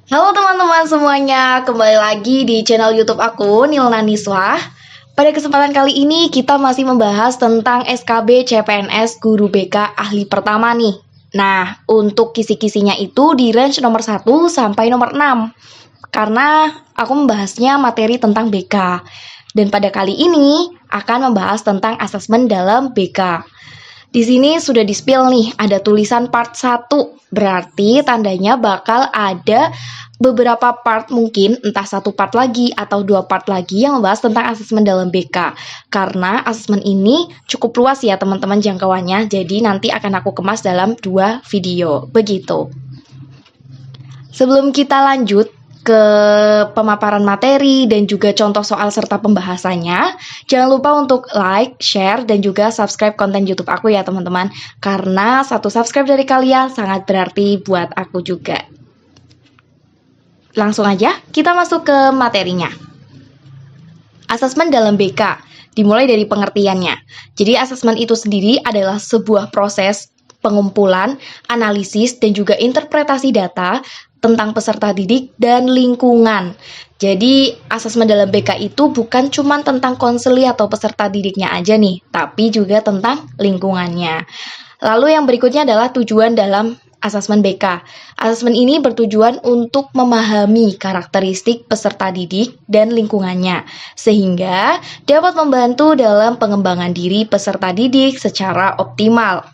Halo teman-teman semuanya, kembali lagi di channel YouTube aku, Nilna Niswah. Pada kesempatan kali ini kita masih membahas tentang SKB CPNS Guru BK Ahli Pertama nih. Nah, untuk kisi-kisinya itu di range nomor 1 sampai nomor 6. Karena aku membahasnya materi tentang BK. Dan pada kali ini akan membahas tentang asesmen dalam BK. Di sini sudah di-spill nih, ada tulisan part 1. Berarti tandanya bakal ada beberapa part mungkin, entah satu part lagi atau dua part lagi yang membahas tentang asesmen dalam BK. Karena asesmen ini cukup luas ya teman-teman jangkauannya, jadi nanti akan aku kemas dalam 2 video. Begitu. Sebelum kita lanjut ke pemaparan materi dan juga contoh soal serta pembahasannya, jangan lupa untuk like, share, dan juga subscribe konten YouTube aku ya teman-teman, karena satu subscribe dari kalian sangat berarti buat aku juga. Langsung aja kita masuk ke materinya. Asesmen dalam BK, dimulai dari pengertiannya. Jadi asesmen itu sendiri adalah sebuah proses pengumpulan, analisis, dan juga interpretasi data tentang peserta didik dan lingkungan. Jadi, asesmen dalam BK itu bukan cuma tentang konseli atau peserta didiknya aja nih, tapi juga tentang lingkungannya. Lalu yang berikutnya adalah tujuan dalam asesmen BK. Asesmen ini bertujuan untuk memahami karakteristik peserta didik dan lingkungannya, sehingga dapat membantu dalam pengembangan diri peserta didik secara optimal.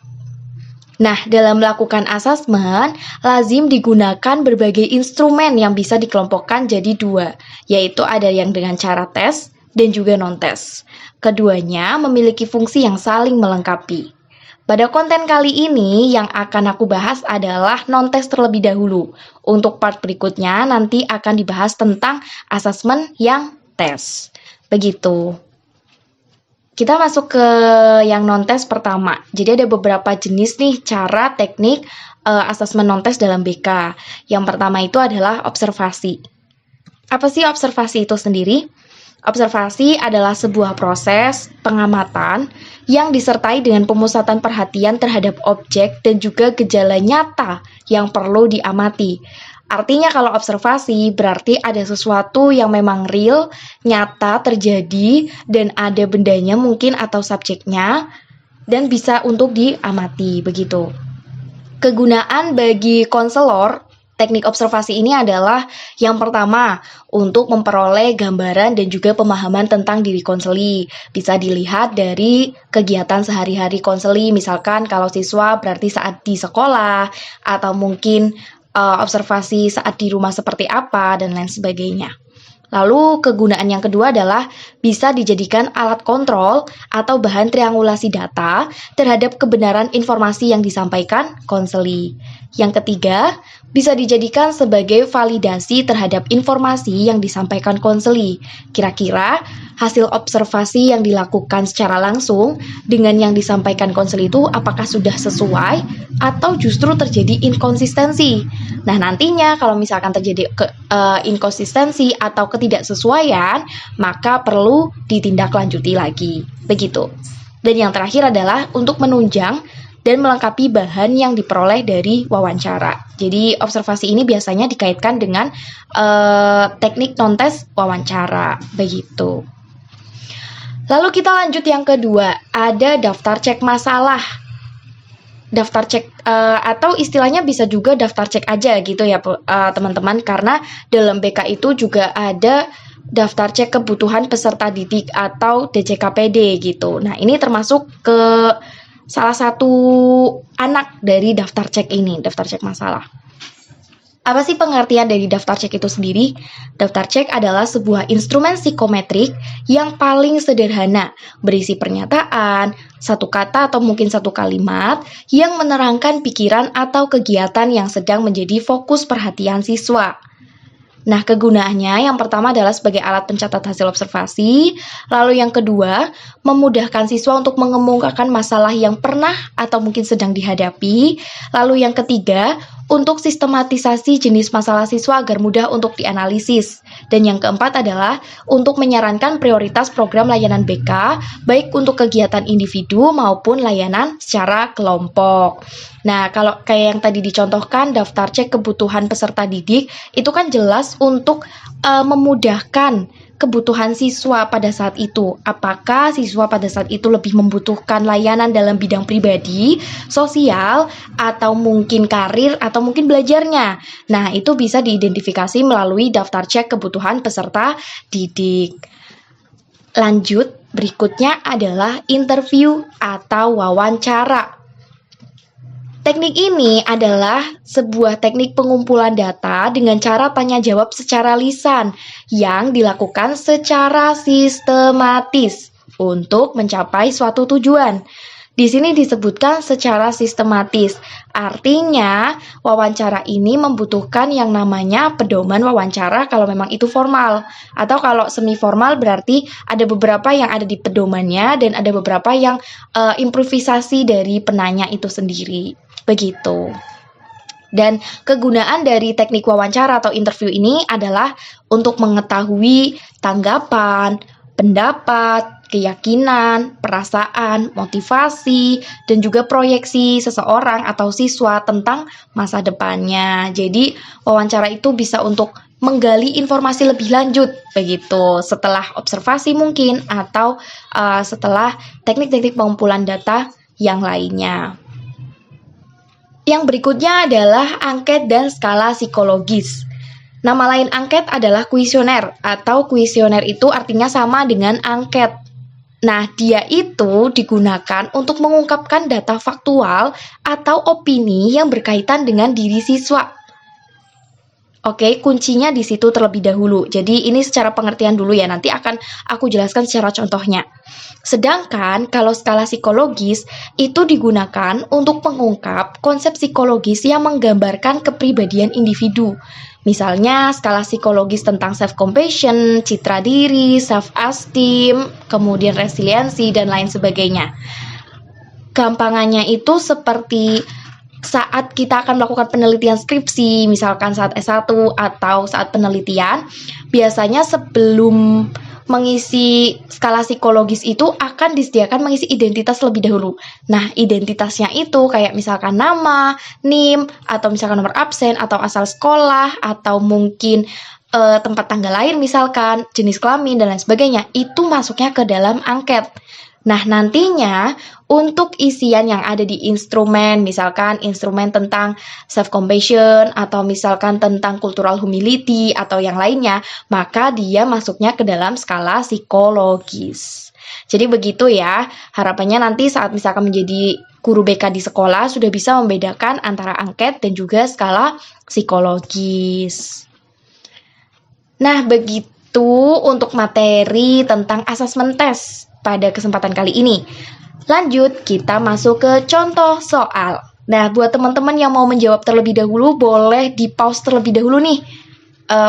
Nah, dalam melakukan asesmen, lazim digunakan berbagai instrumen yang bisa dikelompokkan jadi 2, yaitu ada yang dengan cara tes dan juga non-tes. Keduanya memiliki fungsi yang saling melengkapi. Pada konten kali ini, yang akan aku bahas adalah non-tes terlebih dahulu. Untuk part berikutnya, nanti akan dibahas tentang asesmen yang tes. Begitu. Kita masuk ke yang non-tes pertama. Jadi ada beberapa jenis nih cara teknik asesmen non-tes dalam BK. Yang pertama itu adalah observasi. Apa sih observasi itu sendiri? Observasi adalah sebuah proses pengamatan yang disertai dengan pemusatan perhatian terhadap objek dan juga gejala nyata yang perlu diamati. Artinya kalau observasi berarti ada sesuatu yang memang real, nyata terjadi, dan ada bendanya mungkin atau subjeknya, dan bisa untuk diamati, begitu. Kegunaan bagi konselor, teknik observasi ini adalah yang pertama, untuk memperoleh gambaran dan juga pemahaman tentang diri konseli. Bisa dilihat dari kegiatan sehari-hari konseli, misalkan kalau siswa berarti saat di sekolah, atau mungkin observasi saat di rumah seperti apa, dan lain sebagainya. Lalu kegunaan yang kedua adalah bisa dijadikan alat kontrol atau bahan triangulasi data terhadap kebenaran informasi yang disampaikan konseli. Yang ketiga, bisa dijadikan sebagai validasi terhadap informasi yang disampaikan konseli. Kira-kira hasil observasi yang dilakukan secara langsung dengan yang disampaikan konseli itu apakah sudah sesuai atau justru terjadi inkonsistensi. Nah, nantinya kalau misalkan terjadi inkonsistensi atau ketidaksesuaian, maka perlu ditindaklanjuti lagi. Begitu. Dan yang terakhir adalah untuk menunjang dan melengkapi bahan yang diperoleh dari wawancara. Jadi observasi ini biasanya dikaitkan dengan teknik non-tes wawancara, begitu. Lalu kita lanjut yang kedua, ada daftar cek masalah. Daftar cek atau istilahnya bisa juga daftar cek aja gitu ya teman-teman, karena dalam BK itu juga ada daftar cek kebutuhan peserta didik atau DCKPD gitu. Nah, ini termasuk ke salah satu anak dari daftar cek ini, daftar cek masalah. Apa sih pengertian dari daftar cek itu sendiri? Daftar cek adalah sebuah instrumen psikometrik yang paling sederhana, berisi pernyataan, satu kata atau mungkin satu kalimat yang menerangkan pikiran atau kegiatan yang sedang menjadi fokus perhatian siswa. Nah, kegunaannya yang pertama adalah sebagai alat pencatat hasil observasi, lalu yang kedua, memudahkan siswa untuk mengemukakan masalah yang pernah atau mungkin sedang dihadapi, lalu yang ketiga, untuk sistematisasi jenis masalah siswa agar mudah untuk dianalisis. Dan yang keempat adalah untuk menyarankan prioritas program layanan BK, baik untuk kegiatan individu maupun layanan secara kelompok. Nah, kalau kayak yang tadi dicontohkan, daftar cek kebutuhan peserta didik, itu kan jelas untuk memudahkan kebutuhan siswa pada saat itu. Apakah siswa pada saat itu lebih membutuhkan layanan dalam bidang pribadi, sosial, atau mungkin karir, atau mungkin belajarnya. Nah, itu bisa diidentifikasi melalui daftar cek kebutuhan peserta didik. Lanjut, berikutnya adalah interview atau wawancara. Teknik ini adalah sebuah teknik pengumpulan data dengan cara tanya jawab secara lisan yang dilakukan secara sistematis untuk mencapai suatu tujuan. Di sini disebutkan secara sistematis. Artinya, wawancara ini membutuhkan yang namanya pedoman wawancara kalau memang itu formal. Atau kalau semi formal berarti ada beberapa yang ada di pedomannya dan ada beberapa yang improvisasi dari penanya itu sendiri. Begitu. Dan kegunaan dari teknik wawancara atau interview ini adalah untuk mengetahui tanggapan, pendapat, keyakinan, perasaan, motivasi, dan juga proyeksi seseorang atau siswa tentang masa depannya. Jadi, wawancara itu bisa untuk menggali informasi lebih lanjut, begitu, setelah observasi mungkin, atau setelah teknik-teknik pengumpulan data yang lainnya. Yang berikutnya adalah angket dan skala psikologis. Nama lain angket adalah kuesioner, atau kuesioner itu artinya sama dengan angket. Nah, dia itu digunakan untuk mengungkapkan data faktual atau opini yang berkaitan dengan diri siswa. Oke, kuncinya di situ terlebih dahulu. Jadi ini secara pengertian dulu ya, nanti akan aku jelaskan secara contohnya. Sedangkan kalau skala psikologis itu digunakan untuk mengungkap konsep psikologis yang menggambarkan kepribadian individu. Misalnya skala psikologis tentang self-compassion, citra diri, self-esteem, kemudian resiliensi, dan lain sebagainya. Gampangannya itu seperti saat kita akan melakukan penelitian skripsi, misalkan saat S1 atau saat penelitian, biasanya sebelum mengisi skala psikologis itu akan disediakan mengisi identitas lebih dahulu. Nah, identitasnya itu kayak misalkan nama, NIM, atau misalkan nomor absen, atau asal sekolah, atau mungkin tempat tanggal lahir misalkan, jenis kelamin, dan lain sebagainya. Itu masuknya ke dalam angket. Nah, nantinya untuk isian yang ada di instrumen, misalkan instrumen tentang self-compassion atau misalkan tentang cultural humility atau yang lainnya, maka dia masuknya ke dalam skala psikologis. Jadi begitu ya, harapannya nanti saat misalkan menjadi guru BK di sekolah sudah bisa membedakan antara angket dan juga skala psikologis. Nah, begitu untuk materi tentang assessment test pada kesempatan kali ini. Lanjut, kita masuk ke contoh soal. Nah, buat teman-teman yang mau menjawab terlebih dahulu, boleh di-pause terlebih dahulu nih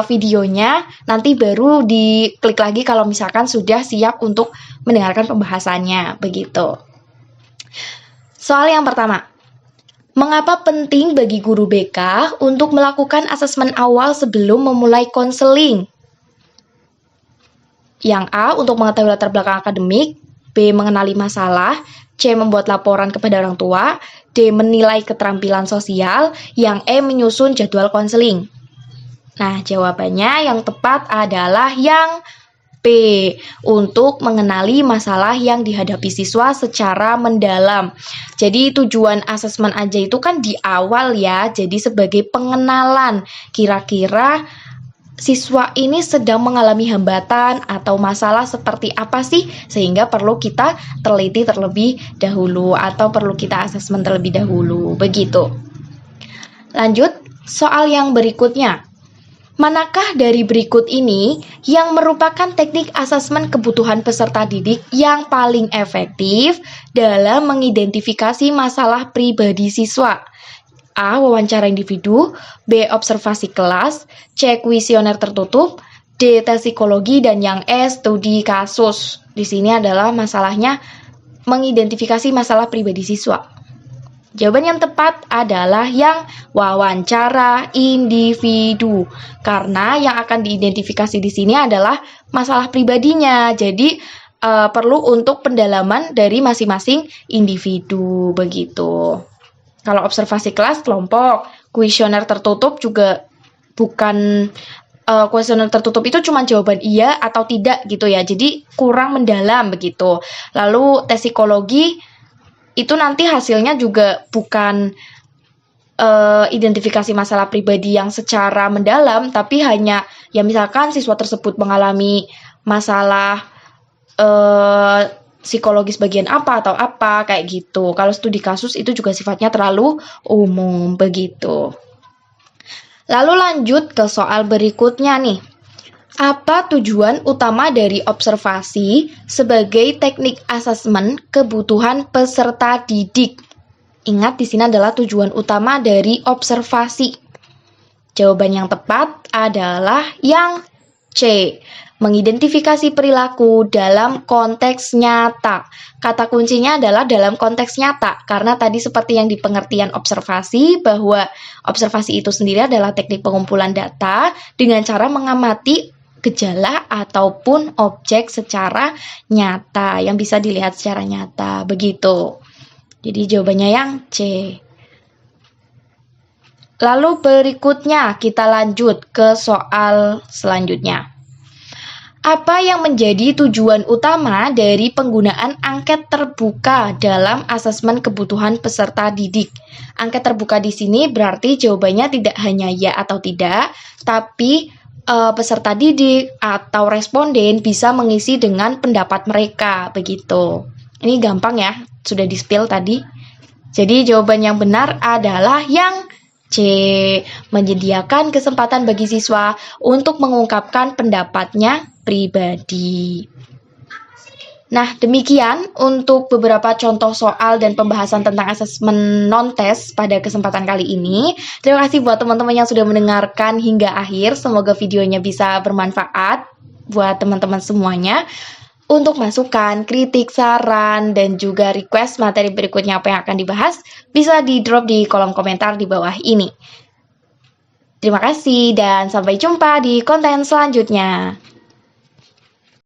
videonya, nanti baru diklik lagi kalau misalkan sudah siap untuk mendengarkan pembahasannya, begitu. Soal yang pertama, mengapa penting bagi guru BK untuk melakukan asesmen awal sebelum memulai konseling? Yang A, untuk mengetahui latar belakang akademik, B, mengenali masalah, C, membuat laporan kepada orang tua, D, menilai keterampilan sosial, yang E, menyusun jadwal konseling. Nah, jawabannya yang tepat adalah yang B, untuk mengenali masalah yang dihadapi siswa secara mendalam. Jadi tujuan asesmen aja itu kan di awal ya, jadi sebagai pengenalan kira-kira siswa ini sedang mengalami hambatan atau masalah seperti apa sih, sehingga perlu kita teliti terlebih dahulu atau perlu kita asesmen terlebih dahulu, begitu. Lanjut, soal yang berikutnya. Manakah dari berikut ini yang merupakan teknik asesmen kebutuhan peserta didik yang paling efektif dalam mengidentifikasi masalah pribadi siswa? A, wawancara individu, B, observasi kelas, C, kuesioner tertutup, D, tes psikologi, dan yang E, studi kasus. Di sini adalah masalahnya mengidentifikasi masalah pribadi siswa. Jawaban yang tepat adalah yang wawancara individu. Karena yang akan diidentifikasi di sini adalah masalah pribadinya. Jadi perlu untuk pendalaman dari masing-masing individu begitu. Kalau observasi kelas kelompok, kuesioner tertutup juga bukan kuesioner tertutup itu cuma jawaban iya atau tidak gitu ya. Jadi kurang mendalam begitu. Lalu tes psikologi itu nanti hasilnya juga bukan identifikasi masalah pribadi yang secara mendalam, tapi hanya ya misalkan siswa tersebut mengalami masalah psikologis bagian apa atau apa kayak gitu. Kalau studi kasus itu juga sifatnya terlalu umum begitu. Lalu lanjut ke soal berikutnya nih. Apa tujuan utama dari observasi sebagai teknik asesmen kebutuhan peserta didik? Ingat di sini adalah tujuan utama dari observasi. Jawaban yang tepat adalah yang C. Mengidentifikasi perilaku dalam konteks nyata. Kata kuncinya adalah dalam konteks nyata, karena tadi seperti yang di pengertian observasi, bahwa observasi itu sendiri adalah teknik pengumpulan data dengan cara mengamati gejala ataupun objek secara nyata, yang bisa dilihat secara nyata, begitu. Jadi jawabannya yang C. Lalu berikutnya kita lanjut ke soal selanjutnya. Apa yang menjadi tujuan utama dari penggunaan angket terbuka dalam asesmen kebutuhan peserta didik? Angket terbuka di sini berarti jawabannya tidak hanya ya atau tidak, tapi peserta didik atau responden bisa mengisi dengan pendapat mereka, begitu. Ini gampang ya, sudah di-spill tadi. Jadi jawaban yang benar adalah yang C. Menyediakan kesempatan bagi siswa untuk mengungkapkan pendapatnya pribadi. Nah, demikian untuk beberapa contoh soal dan pembahasan tentang asesmen non-tes pada kesempatan kali ini. Terima kasih buat teman-teman yang sudah mendengarkan hingga akhir. Semoga videonya bisa bermanfaat buat teman-teman semuanya. Untuk masukan, kritik, saran, dan juga request materi berikutnya apa yang akan dibahas, bisa di-drop di kolom komentar di bawah ini. Terima kasih dan sampai jumpa di konten selanjutnya.